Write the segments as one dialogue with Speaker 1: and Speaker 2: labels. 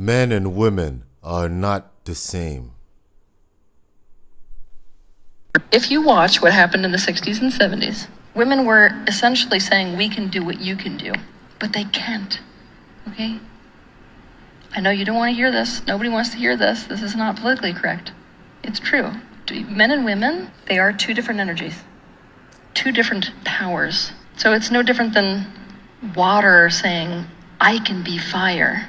Speaker 1: Men and women are not the same.
Speaker 2: If you watch what happened in the 60s and 70s, women were essentially saying, we can do what you can do, but they can't, okay? I know you don't want to hear this. Nobody wants to hear this. This is not politically correct. It's true. Men and women, they are two different energies, two different powers. So it's no different than water saying, I can be fire.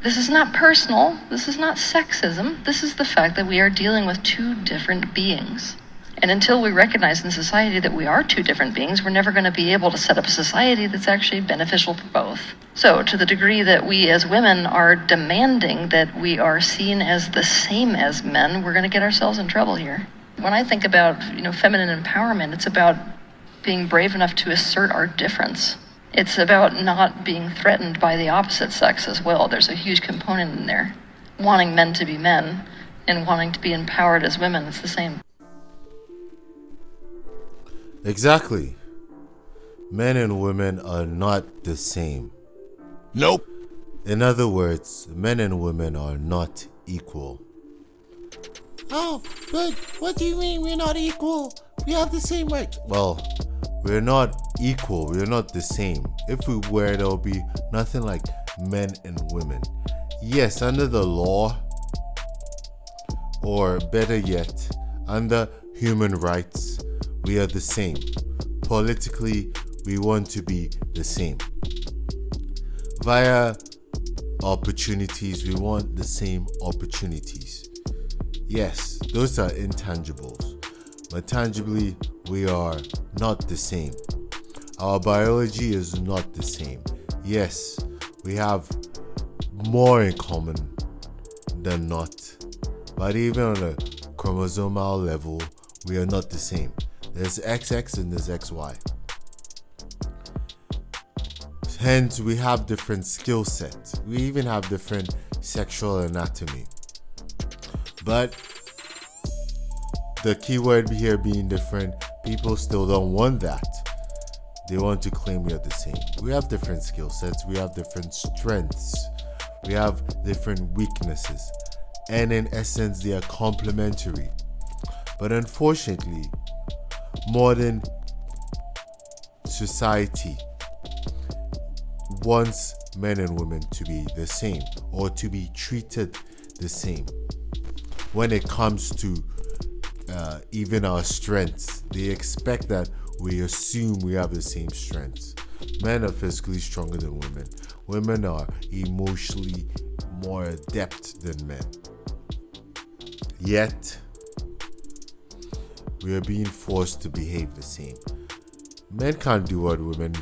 Speaker 2: This is not personal. This is not sexism. This is the fact that we are dealing with two different beings. And until we recognize in society that we are two different beings, we're never going to be able to set up a society that's actually beneficial for both. So to the degree that we as women are demanding that we are seen as the same as men, we're going to get ourselves in trouble here. When I think about, feminine empowerment, it's about being brave enough to assert our difference. It's about not being threatened by the opposite sex as well. There's a huge component in there. Wanting men to be men and wanting to be empowered as women, it's the same.
Speaker 1: Exactly. Men and women are not the same.
Speaker 3: Nope.
Speaker 1: In other words, men and women are not equal.
Speaker 3: Oh, but what do you mean we're not equal? We have the same rights.
Speaker 1: Well, we're not equal. We're not the same. If we were, there would be nothing like men and women. Yes, under the law, or better yet, under human rights, we are the same. Politically, we want to be the same. Via opportunities, we want the same opportunities. Yes, those are intangibles. But tangibly, we are not the same. Our biology is not the same. Yes, we have more in common than not. But even on a chromosomal level, we are not the same. There's XX and there's XY. Hence, we have different skill sets. We even have different sexual anatomy. But the key word here being different, people still don't want that. They want to claim we are the same. We have different skill sets. We have different strengths. We have different weaknesses. And in essence, they are complementary. But unfortunately, modern society wants men and women to be the same or to be treated the same. When it comes to even our strengths, they expect that we assume we have the same strengths. Men are physically stronger than women. Women are emotionally more adept than men. Yet, we are being forced to behave the same. Men can't do what women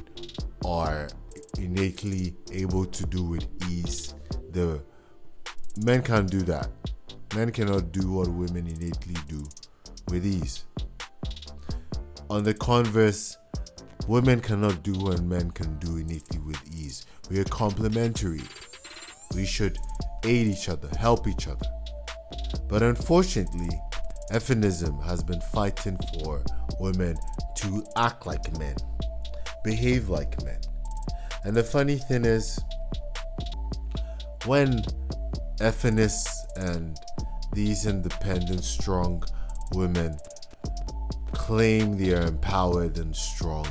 Speaker 1: are innately able to do with ease. The men can't do that. Men cannot do what women innately do with ease. On the converse, women cannot do what men can do innately with ease. We are complementary. We should aid each other, help each other. But unfortunately, feminism has been fighting for women to act like men, behave like men. And the funny thing is, when feminists and these independent, strong women claim they are empowered and strong,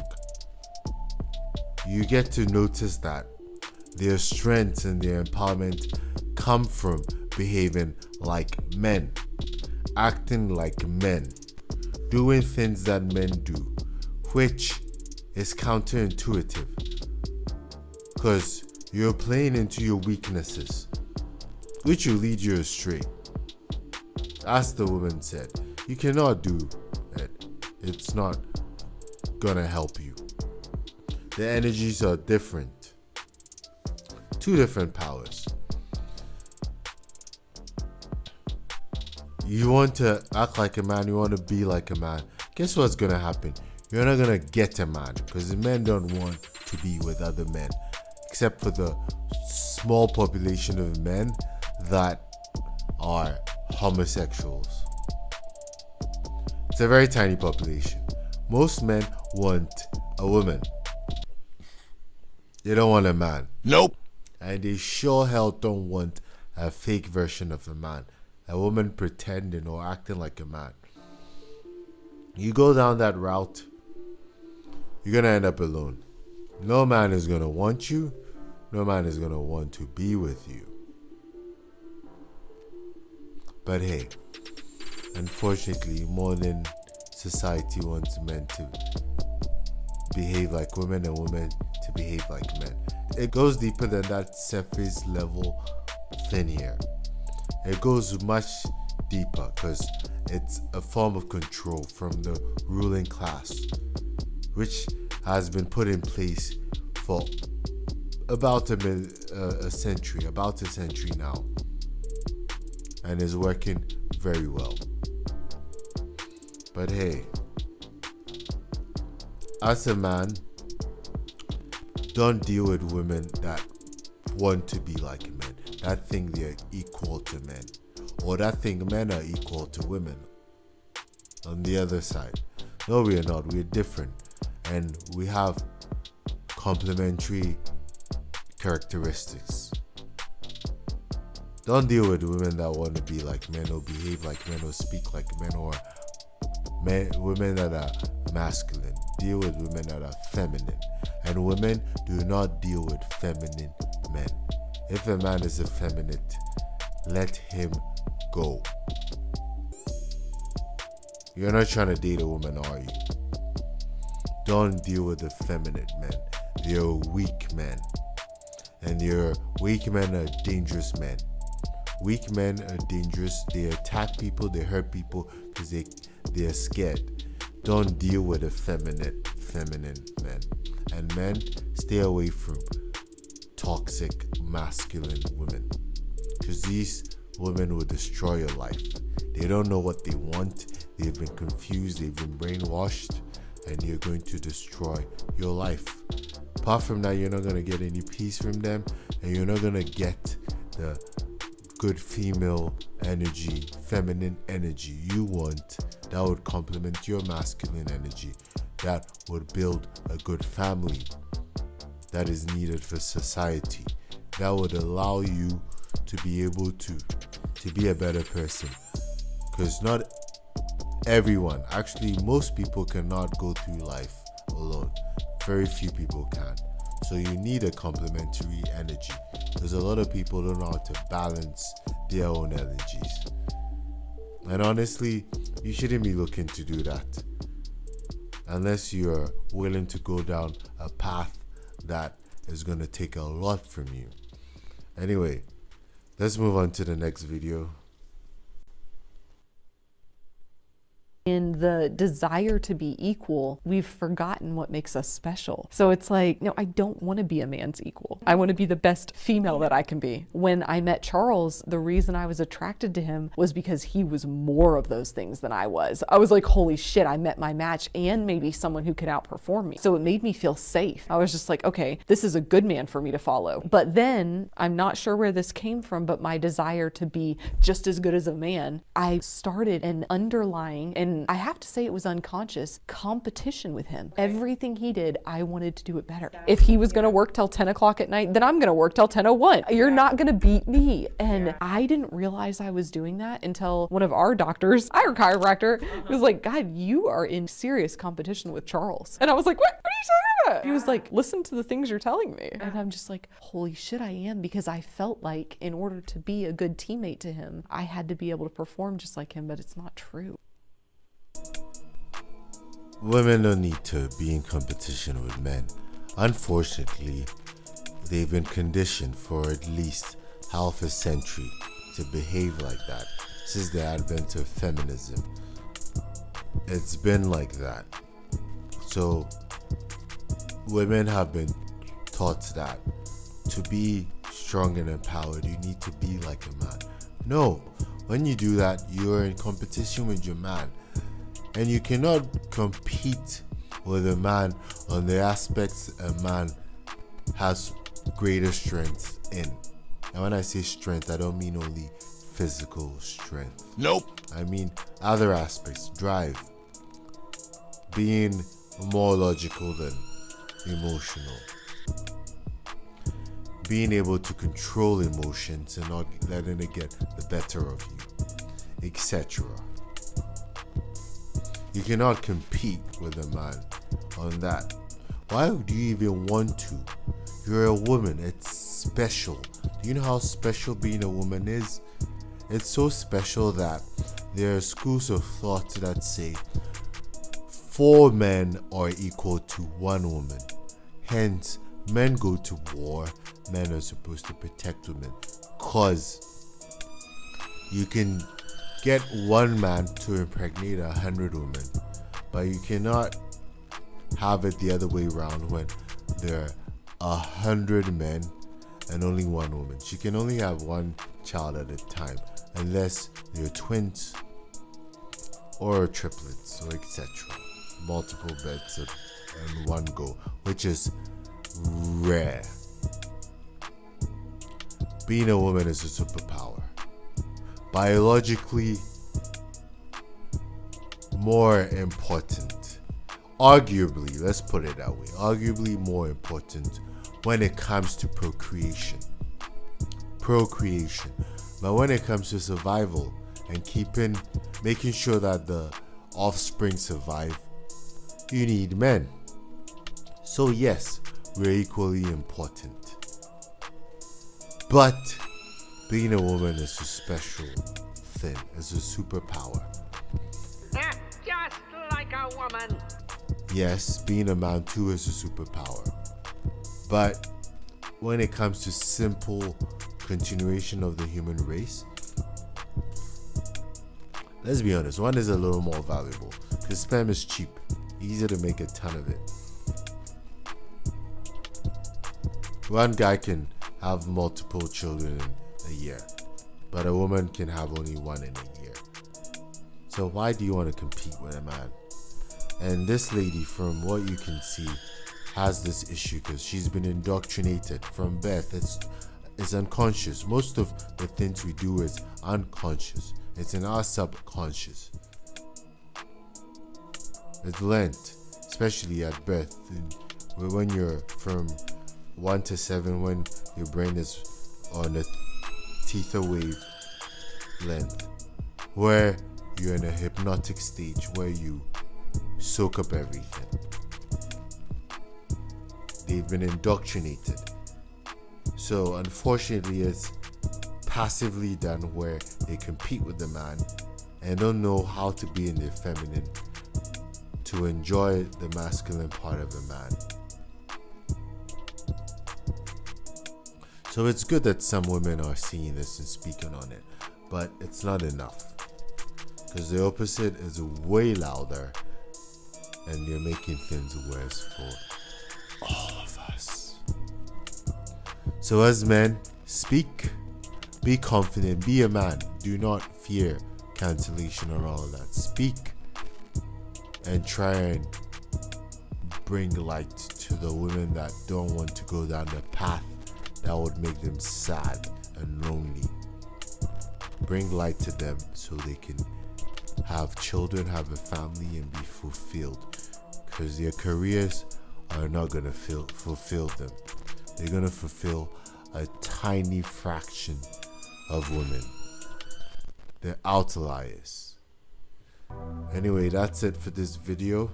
Speaker 1: you get to notice that their strength and their empowerment come from behaving like men, acting like men, doing things that men do, which is counterintuitive because you're playing into your weaknesses, which will lead you astray. As the woman said, you cannot do it. It's not gonna help you. The energies are different. Two different powers. You want to act like a man, you want to be like a man. Guess what's gonna happen? You're not gonna get a man because the men don't want to be with other men, except for the small population of men that are homosexuals. It's a very tiny population. Most men want a woman. They don't want a man.
Speaker 3: Nope.
Speaker 1: And they sure hell don't want a fake version of a man, a woman pretending or acting like a man. You go down that route, you're gonna end up alone. No man is gonna want you. No man is gonna want to be with you. But hey, unfortunately, modern society wants men to behave like women and women to behave like men. It goes deeper than that surface level thing here. It goes much deeper because it's a form of control from the ruling class, which has been put in place for about a century now, and is working very well. But hey, as a man, don't deal with women that want to be like men, that think they're equal to men, or that think men are equal to women. On the other side, no, we are not. We're different, and we have complementary characteristics. Don't deal with women that want to be like men, or behave like men, or speak like men, or women that are masculine. Deal with women that are feminine, and women do not deal with feminine men. If a man is effeminate, let him go. You're not trying to date a woman, are you? Don't deal with effeminate men. They're weak men, and your weak men are dangerous men. Weak men are dangerous. They attack people, they hurt people because they're scared. Don't deal with effeminate feminine men. And men, stay away from toxic masculine women, because these women will destroy your life. They don't know what they want. They've been confused, they've been brainwashed, and you're going to destroy your life. Apart from that, you're not going to get any peace from them, and you're not going to get the good female energy, feminine energy you want that would complement your masculine energy, that would build a good family that is needed for society, that would allow you to be able to be a better person. Because not everyone, actually most people cannot go through life alone. Very few people can. So you need a complementary energy, because a lot of people don't know how to balance their own energies. And honestly, you shouldn't be looking to do that unless you're willing to go down a path that is going to take a lot from you. Anyway, let's move on to the next video.
Speaker 4: In the desire to be equal, we've forgotten what makes us special. So it's like, no, I don't want to be a man's equal. I want to be the best female that I can be. When I met Charles, the reason I was attracted to him was because he was more of those things than I was. I was like, holy shit, I met my match and maybe someone who could outperform me. So it made me feel safe. I was just like, okay, this is a good man for me to follow. But then, I'm not sure where this came from, but my desire to be just as good as a man, I started an underlying, and I have to say it was unconscious, competition with him. Everything he did, I wanted to do it better. If he was gonna work till 10 o'clock at night, then I'm gonna work till 10:01. You're not gonna beat me. And I didn't realize I was doing that until one of our doctors, our chiropractor, was like, God, you are in serious competition with Charles. And I was like, what are you talking about? He was like, listen to the things you're telling me. And I'm just like, holy shit, I am, because I felt like in order to be a good teammate to him, I had to be able to perform just like him, but it's not true.
Speaker 1: Women don't need to be in competition with men. Unfortunately, they've been conditioned for at least half a century to behave like that since the advent of feminism. It's been like that. So women have been taught that to be strong and empowered, you need to be like a man. No, when you do that, you're in competition with your man. And you cannot compete with a man on the aspects a man has greater strength in. And when I say strength, I don't mean only physical strength.
Speaker 3: Nope.
Speaker 1: I mean other aspects, drive, being more logical than emotional, being able to control emotions and not letting it get the better of you, etc. You cannot compete with a man on that. Why do you even want to? You're a woman. It's special. Do you know how special being a woman is? It's so special that there are schools of thought that say 4 men are equal to 1 woman. Hence, men go to war. Men are supposed to protect women. Cause you can get 1 man to impregnate 100 women, but you cannot have it the other way around when there are 100 men and only 1 woman. She can only have 1 child at a time unless they're twins or triplets or etc. Multiple beds in one go, which is rare. Being a woman is a superpower. Biologically more important. Arguably, let's put it that way, arguably more important when it comes to procreation. But when it comes to survival and making sure that the offspring survive, you need men. So yes, we're equally important. But being a woman is a special thing, it's a superpower.
Speaker 5: Just like a woman.
Speaker 1: Yes, being a man too is a superpower. But when it comes to simple continuation of the human race, let's be honest, one is a little more valuable because sperm is cheap, easier to make a ton of it. One guy can have multiple children in a year, but a woman can have only 1 in a year. So why do you want to compete with a man? And this lady, from what you can see, has this issue because she's been indoctrinated from birth. It's unconscious. Most of the things we do is unconscious. It's in our subconscious. It's learned, especially at birth. When you're from 1 to 7, when your brain is on a theta wave length, where you're in a hypnotic stage where you soak up everything. They've been indoctrinated. So unfortunately, it's passively done where they compete with the man and don't know how to be in their feminine to enjoy the masculine part of a man. So it's good that some women are seeing this and speaking on it, but it's not enough because the opposite is way louder and they're making things worse for all of us. So as men, speak, be confident, be a man. Do not fear cancellation or all of that. Speak and try and bring light to the women that don't want to go down the path that would make them sad and lonely. Bring light to them so they can have children, have a family, and be fulfilled. Because their careers are not going to fulfill them. They're going to fulfill a tiny fraction of women. They're outliers. Anyway, that's it for this video.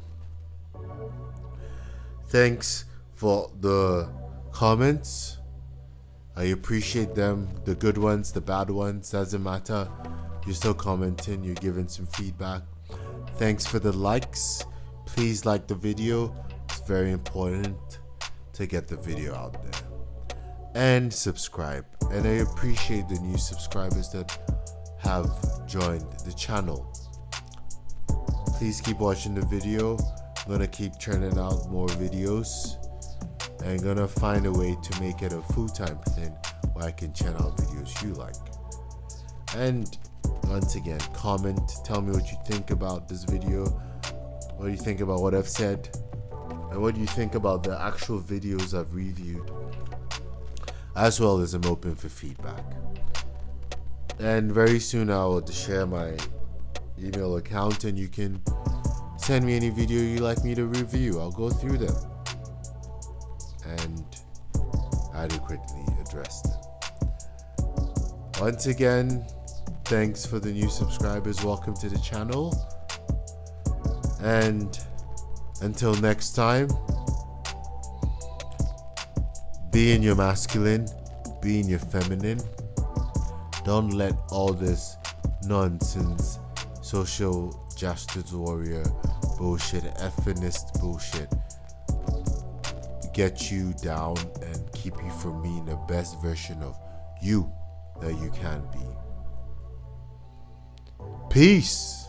Speaker 1: Thanks for the comments. I appreciate them. The good ones, the bad ones, doesn't matter. You're still commenting, you're giving some feedback. Thanks for the likes. Please like the video. It's very important to get the video out there. And subscribe. And I appreciate the new subscribers that have joined the channel. Please keep watching the video. I'm gonna keep churning out more videos and gonna find a way to make it a full-time thing where I can churn out videos you like. And once again, comment, tell me what you think about this video, what do you think about what I've said, and what do you think about the actual videos I've reviewed, as well as I'm open for feedback. And very soon I will share my email account and you can send me any video you'd like me to review. I'll go through them and adequately address interesting. Once again, thanks for the new subscribers. Welcome to the channel. And until next time, be in your masculine, be in your feminine. Don't let all this nonsense, social justice warrior bullshit, feminist bullshit get you down and keep you from being the best version of you that you can be. Peace.